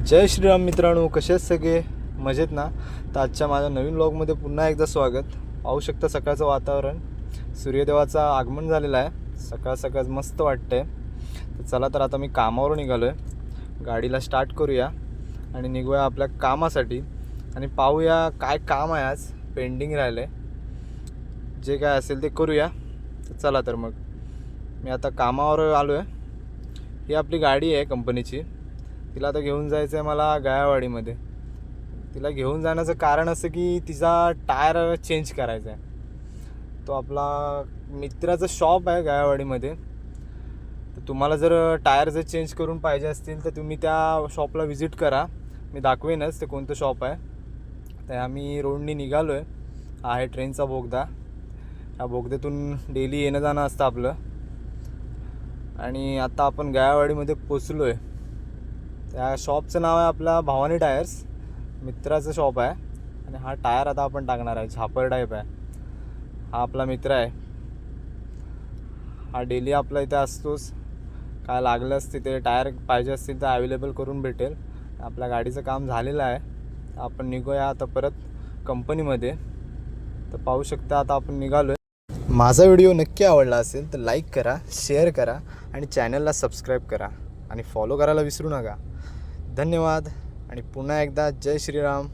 जय श्रीराम मित्रांनो, कसे आहेत सगळे? मजेत ना? तर आजच्या माझ्या नवीन व्लॉगमध्ये पुन्हा एकदा स्वागत. पाहू शकता सकाळचं वातावरण, सूर्यदेवाचं आगमन झालेलं आहे. सकाळ सकाळ मस्त वाटतंय. तर चला तर आता मी कामावर निघालो आहे. गाडीला स्टार्ट करूया आणि निघूया आपल्या कामासाठी आणि पाहूया काय काम आहे आज पेंडिंग राहिलं आहे. जे काय असेल ते करूया. तर चला तर मग मी आता कामावर आलो आहे. ही आपली गाडी आहे कंपनीची. तिला आता घेऊन जायचं आहे मला गायवाडीमध्ये. तिला घेऊन जाण्याचं कारण असं की तिचा टायर चेंज करायचा आहे. तो आपला मित्राचा शॉप आहे गायवाडीमध्ये. तर तुम्हाला जर टायर जर चेंज करून पाहिजे असतील तर तुम्ही त्या शॉपला व्हिजिट करा. मी दाखवेनच ते कोणतं शॉप आहे. तर आम्ही रोडनी निघालो आहे ट्रेनचा बोगदा. ह्या बोगद्यातून डेली येणं जाणं असतं आपलं. आणि आता आपण गायवाडीमध्ये पोचलो आहे. त्या शॉपचं नाव आहे आपला भवानी टायर्स. मित्राचं शॉप आहे आणि हा टायर आता आपण टाकणार आहे. झापर टाईप आहे. हा आपला मित्र आहे. हा डेली आपला इथे असतोच. काय लागलंच तिथे टायर पाहिजे असतील तर अवेलेबल करून भेटेल. आपल्या गाडीचं काम झालेलं आहे. आपण निघूया आता परत कंपनीमध्ये. तर पाहू शकता आता आपण निघालो आहे. माझा व्हिडिओ नक्की आवडला असेल तर लाईक करा, शेअर करा आणि चॅनलला सबस्क्राईब करा आणि फॉलो करायला विसरू नका. धन्यवाद आणि पुन्हा एकदा जय श्रीराम.